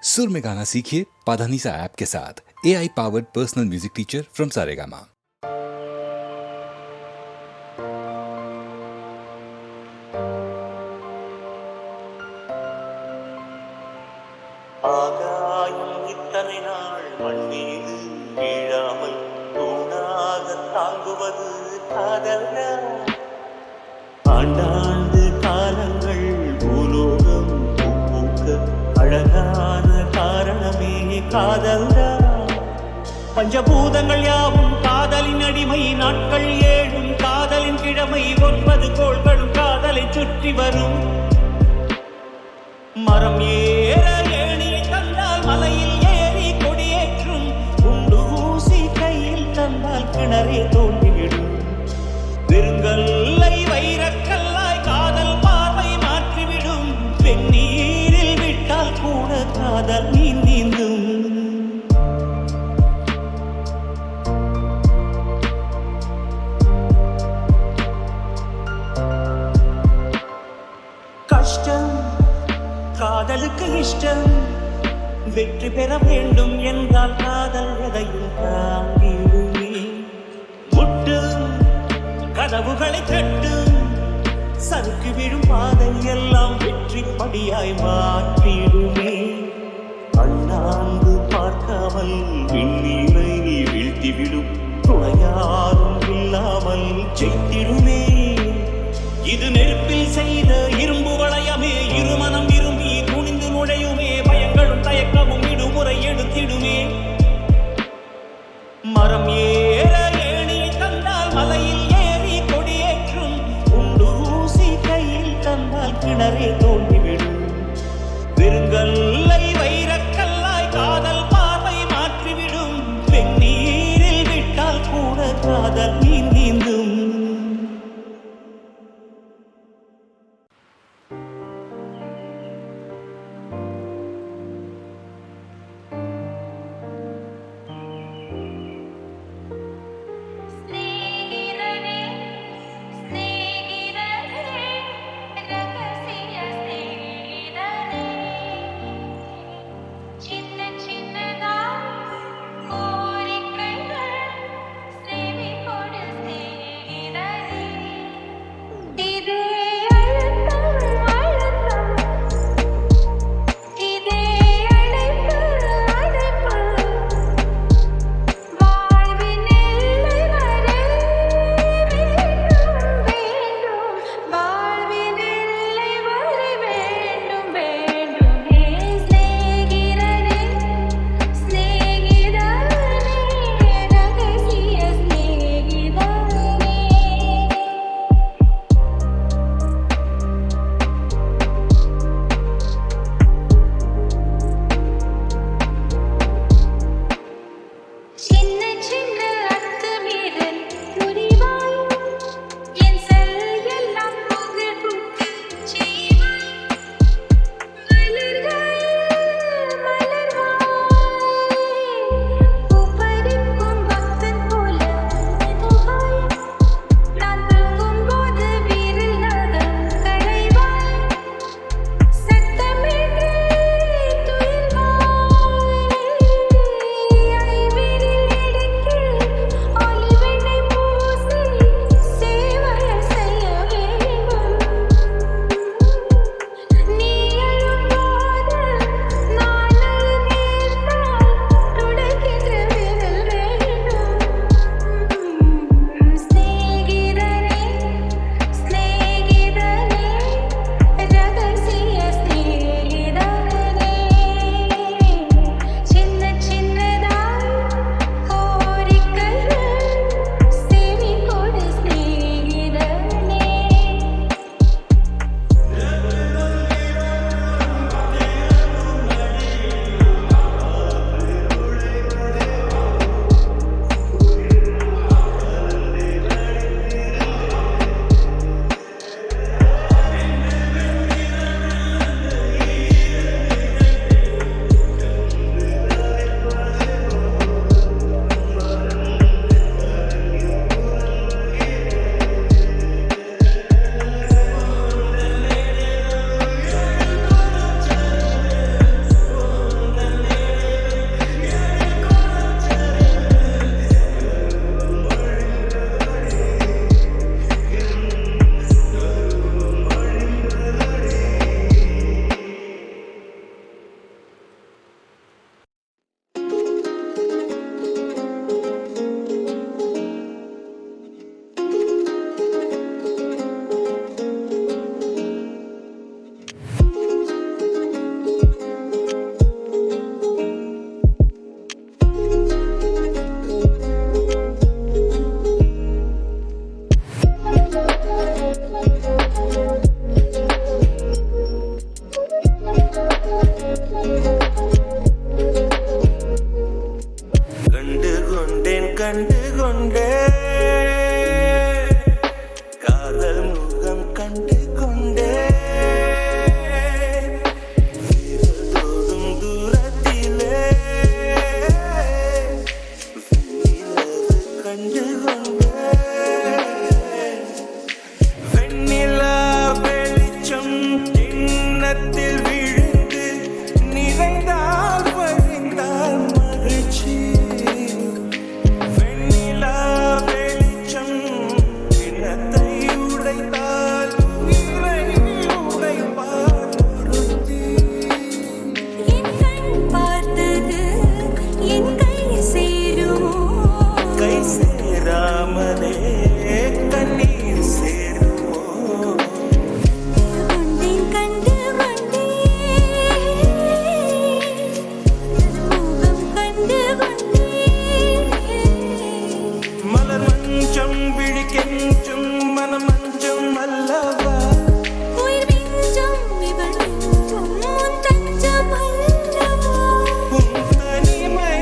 सुर में गाना सीखिए पाधानीसा ऐप के साथ। AI powered personal music teacher from Saregama. ஆகாயம் இத்தனை நாள் மண்ணீது வீழாமல் தூணாக தாங்குவது காதல்னா? ஆண்டாண்டு காலங்கள் பூலோகம் பூக்க அழகான காரணமே காதல்னா? பஞ்சபூதங்கள் யாவும் காதலின் அடிமை, நாட்கள் ஏழும் காதலின் கிழமை, 9 கோள்களும் காதலை சுற்றி வரும். மரம் ஏற ஏணியை தந்தால் மலையில் ஏறி கொடியேற்றும், குண்டு ஊசி கையில் தந்தால் கிணறே தோண்டிவிடும். வெறுங்கல்லை வைரக்கல்லாய் காதல் பார்வை மாற்றிவிடும், வெந்நீரில் விட்டால் கூட காதல் நீந்தும். கஷ்டம் காதலுக்கு இஷ்டம், வெற்றி பெற வேண்டும் என்றால் காதல் எதையும் தாங்கிடுமே. முட்டும் கதவுகளை தட்டும், சறுக்கு விழும் பாதை எல்லாம் வெற்றி படியாய் மாற்றிடுமே. அண்ணாந்து பார்க்காமல் விண்ணீரை வீழ்த்திவிடும், துணையாரும் இல்லாமல் ஜெயித்திடுமே. இது நெருப்பில் செய்த இரும்பு வளையமே, இருமனம் விரும்பி துணிந்து நுழையுமே, பயங்களும் தயக்கமும் விடுமுறை எடுத்திடுமே. மரம் ஏற ஏணியை தந்தால் மலையில் ஏறி கொடியேற்றும், குண்டு ஊசி கையில் தந்தால் கிணறே தோண்டிவிடும். வெறுங்கல்லை வைரக்கல்லாய் காதல் பார்வை மாற்றிவிடும், வெந்நீரில் விட்டால் கூட காதல் நீந்தும். கண்டு கொண்டே காதல் முகம் கண்டு கொண்டே தோதும் தூரத்திலே வெண்ணிலவு கண்டு கொண்டே வெண்ணிலா வெளிச்சம் கிண்ணத்தில் விழுந்து நிறைந்தால் வழிந்தால் மகிழ்ச்சி வெண்ணிலா வெளிச்சம் கிண்ணத்தை உடைத்தால் உயிரை உடைப்பார் ஒருத்தி. என் கண் பார்த்தது என் கை சேருமோ கை சேராமலே கண்ணீர் சேருமோ கொண்டேன் கண்டு கொண்டேன் முகம் கண்டு கொண்டேன் மலர் மஞ்சம் விழிக்கெஞ்சும் மனம் மஞ்சம் அல்லவா உயிர் மிஞ்சும் இவள் மிஞ்சும் உன் தஞ்சம் அல்லவா உன் தனிமை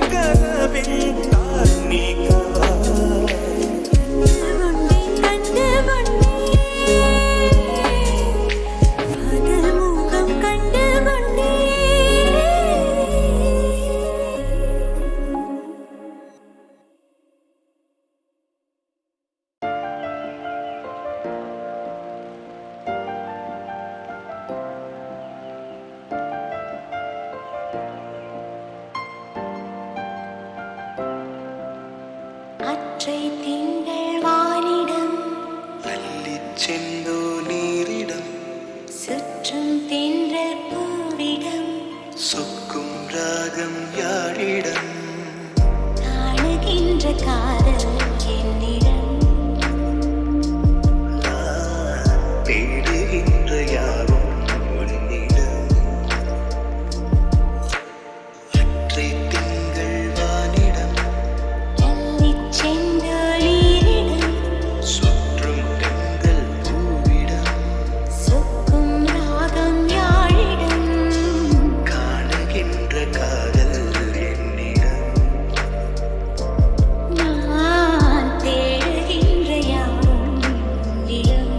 கனவின் தாய் நீக்கவா கொண்டேன் கண்டு கொண்டேன் காதல் முகம் கண்டு கொண்டேன் அற்றை திங்கள் வானிடம் அள்ளிச் செந்தோ நீரிடம் சுற்றும் தென்றல் பூவிடம் சொக்கும் ராகம் யாழிடம் காணுகின்ற காதல் என்னிடம் தேடுகின்ற யாரும் உன்னிடம் அற்றை திங்கள் வானிடம் அள்ளிச் செந்தொழிலிடம் சுற்றும் தென்றல் பூவிடம் சொக்கும் ராகம் யாழிடம் காணுகின்ற காதல் என்னிடம் நான் தேடுகின்ற யாவும் இடம்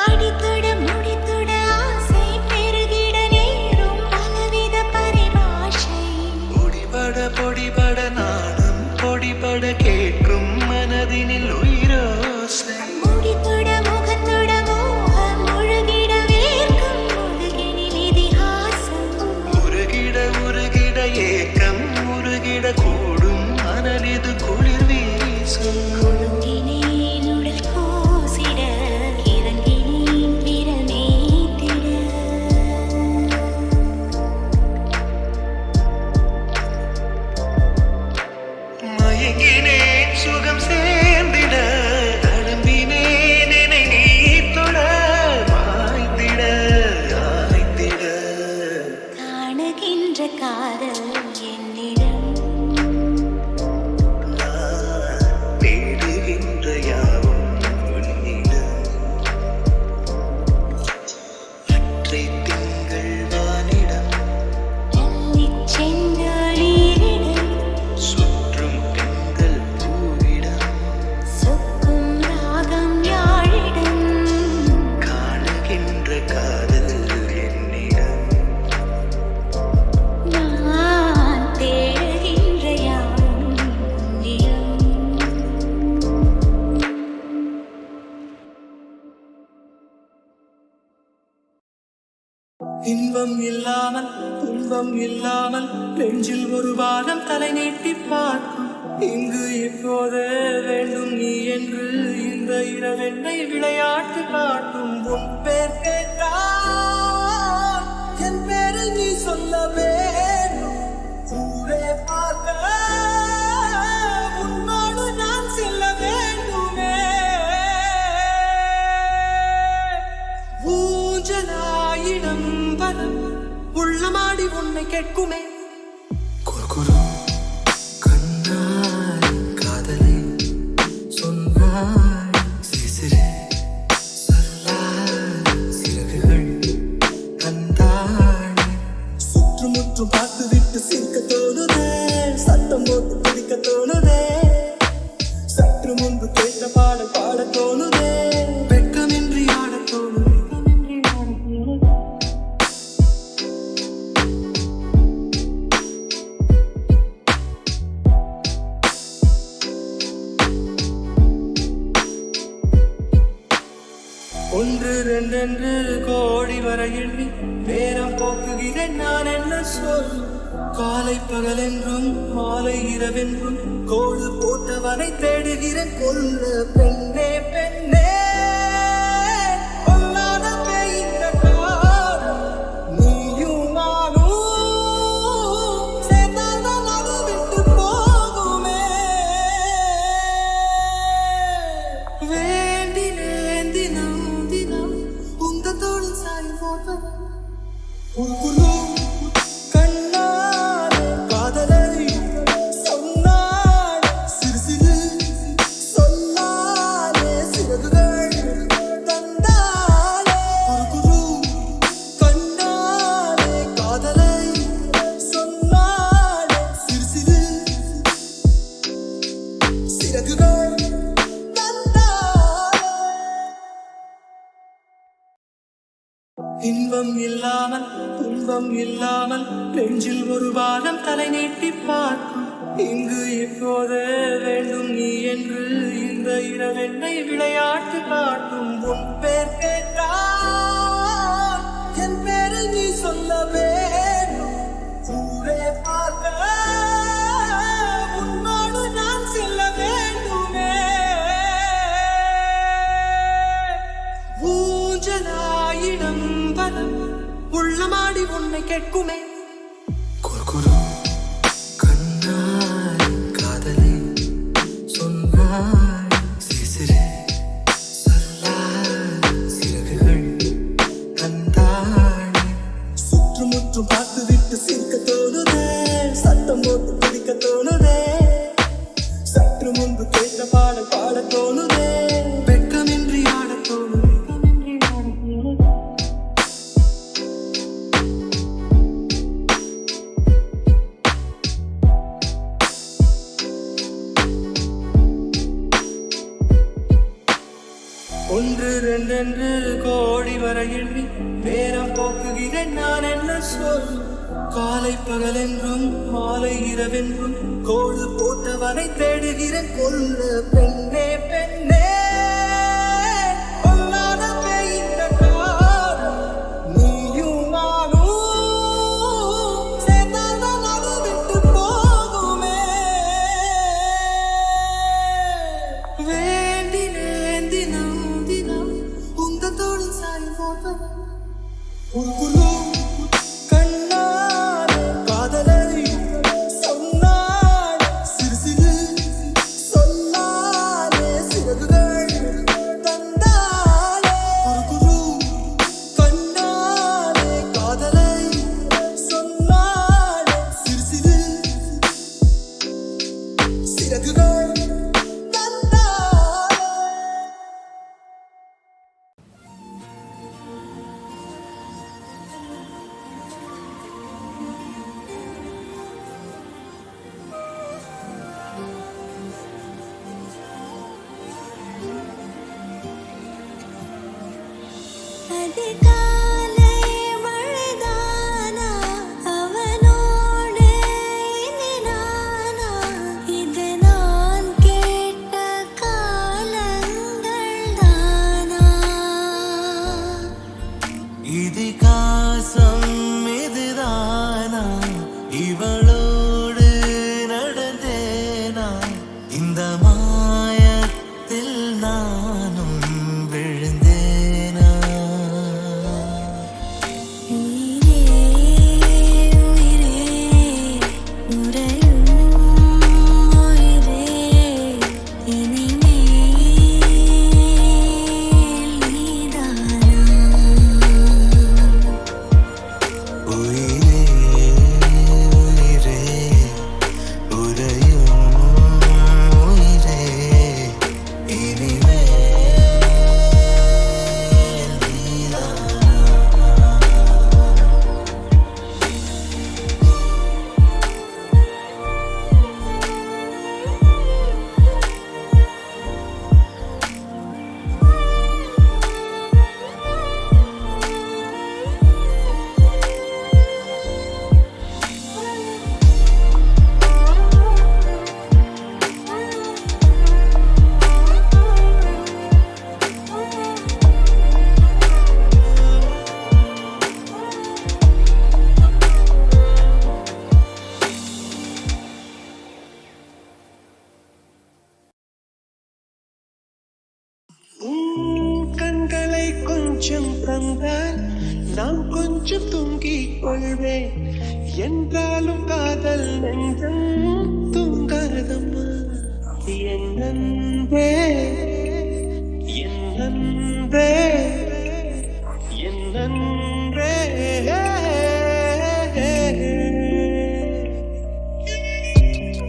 அடித்தொட முடித்தொட ஆசை பெருகிட நேரும் பலவித பரிபாஷை பொடிபட நாணம் பொடிபட கேட்கும் மனதினில் உயிரோசை முடித்தொட முகத்தொட மோகம் முழுகிட வேர்க்கும் முழுகினில் இதிகாசம் உருகிட ஏக்கம் உருகிட கூடும் மனதிது குளிர் வீசும் குலுங்கினேன் உடல் கூசிட இறங்கினேன் விரல் மேய்த்திட மயங்கினேன் சுகம் சேர்ந்திட தழும்பினேன் என்னை நீ தொட மாய்ந்திட ஆய்ந்திட காணுகின்ற காதல் என்னிடம் தேடுகின்ற யாவும் உன்னிடம் அற்றை திங்கள் வானிடம் அள்ளிச் செந்தொழிலிடம் சுற்றும் தென்றல் பூவிடம் சொக்கும் ராகம் யாழிடம் காணுகின்ற காதல் என்னிடம் நான் தேடுகின்ற யாவும் இடம் இன்பம் இல்லாமல் துன்பம் இல்லாமல் நெஞ்சில் ஒரு வாரம் தலை நீட்டி பார்க்கும் இங்கு இப்போதே வேண்டும் நீ என்று இந்த இரவெண்ணை விளையாட்டு காட்டும் உன் பேர் கேட்டால் என் பேரை நீ சொல்ல வேண்டும் ஊரே பார்க்க உன்னோடு நான் செல்ல வேண்டுமே ஊஞ்சலாயிடம் வரம் உள்ளமாடி உன்னை கேட்குமே குறுகுறு கண்ணாய் பார்த்து விட்டு சிரிக்க தோணுதே, சத்தம் போட்டு பிடிக்க தோணுதே, சற்று முன்பு கேட்ட பாடல் பாட தோணுதே, வெட்கமின்றி ஆட தோணுதே. ஒன்று ரெண்டென்று கோடி வர எண்ணி நேரம் போக்குகிறேன் நான் என்ன சொல். காலை பகலென்றும் மாலை இரவென்றும் கோடு போட்டவனை தேடுகிறேன் கொல்ல. பெண்ணே பெண்ணே பொல்லாத பெய்த காலம், நீயும் நானும் சேர்ந்தால்தான் அது விட்டு போகுமே. வேண்டினேன் தினம் தினம் உந்த தோளில் சாயும் போட்டவன் கண்ணால் காதலை சொன்னாள், சிறு சிறு சொன்னாலே சிறகுகள் தந்தாலே. குரு கண்ணாலே காதலை சொன்னாலே, சிறு சிறு சிறகுகள் தந்தாலே. இன்பம் இல்லாமல் துன்பம் இல்லாமல் நெஞ்சில் ஒரு வாரம் தலை நீட்டி பார்க்கும். இங்கு இப்போதே வேண்டும் நீ என்று இந்த இரவெண்ணை விளையாட்டு காட்டும். உன் பேர் கேட்டால் என் பேரை நீ சொல்ல வேண்டும். ஊரே பார்க்க உன்னோடு நான் செல்ல வேண்டுமே. ஊஞ்சலாயிடம் பலம் உள்ளமாடி உன்னை கேட்குமே. குறுகுறு கண்ணால் காதலை சொன்னாய், சிறு சொல்லால் சிறகுகள் தந்தாய். சுற்றுமுற்றும் பார்த்து விட்டு சிரிக்க தோணுதே, சத்தம் போட்டு பிடிக்க தோணுதே, சற்று முன்பு கேட்ட பாடல் பாட தோணுதே, வெட்கமின்றி ஆட தோணுதே. ஒன்று ரெண்டென்று கோடி வர எண்ணி நேரம் போக்குகிறேன் நான் என்ன சொல். காலை பகலென்றும் மாலை இரவென்றும் கோடு போட்டவனை தேடுகிறேன் கொல்ல. பெண்ணே பெண்ணே பொல்லாத பெய்த காலம், நீயும் நானும் சேர்ந்தால்தான் அது விட்டு போகுமே. வேண்டினேன் தினம் தினம் உந்த தோளில் சாயும் போட்டவன் கண்ணால் காதலை சொன்னாள், சிறு சிறு சொன்னாலே சிறகுகள் தந்தால் நான் கொஞ்சம் தூங்கிக் கொள்வேன். என்றாலும் காதல் நெஞ்சம் தூங்காதம்மா. என் அன்பே என் அன்பே என் அன்பே.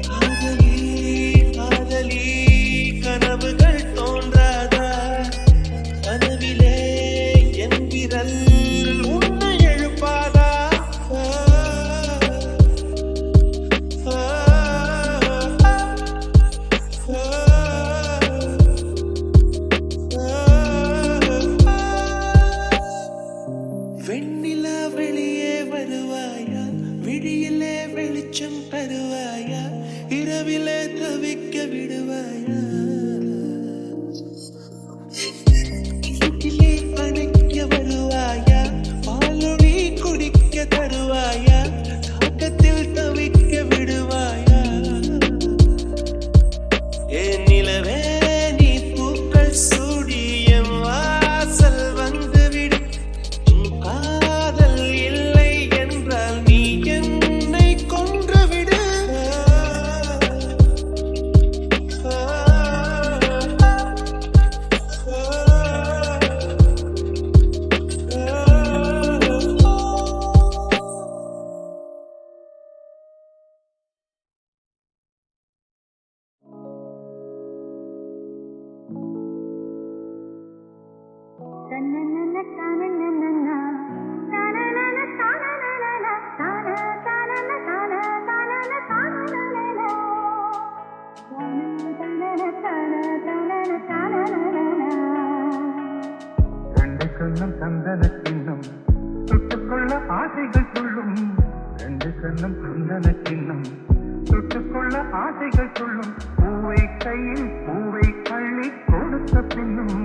காதலி காதலி கனவுகள் தோன்றாதா? கனவிலே என் விரல் உன்னை எழுப்பாதா? வெண்ணிலா வெளியே வருவாயா? விழியிலே வெளிச்சம் தருவாயா? இரவிலே தவிக்க விடுவாயா? வீட்டிலே அணைக்க வருவாயா? பாலொளி குடிக்க தருவாயா? தாக்கத்தில் தவிக்க விடுவாயா? என் நிலவே நீ பூக்கள் சூடியம் வாசல் வந்துவிடு. காதல் இல்லை என்றால் நீ என்னை கொன்றுவிடு. ரெண்டு கண்ணம் சந்தன சின்னம் தொட்டுக்கொள்ள ஆசைகள் சொல்லும். ரெண்டு கண்ணம் சந்தன சின்னம் தொட்டுக்கொள்ள ஆசைகள் சொல்லும். பூவை கையில் பூவை அள்ளி கொடுத்த பின்னும்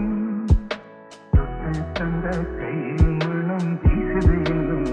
தொட்டு தந்த கையில் மனம் வீசுது என்னும்.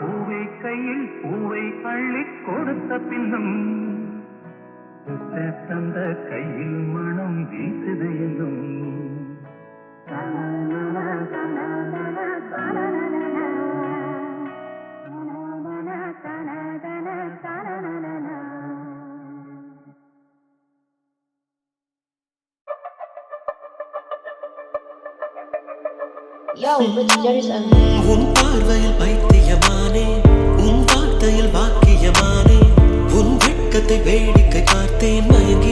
பூவை கையில் பூவை அள்ளி கொடுத்த பின்னும் தொட்டு தந்த கையில் மனம் வீசுது என்னும். Yo, Rich Jersey. உன் பார்வையில் பைத்தியமானே, உன் வார்த்தையில் வாக்கியமானே, உன் வெட்கத்தை வேடிக்கை பார்த்தேன் மயங்கி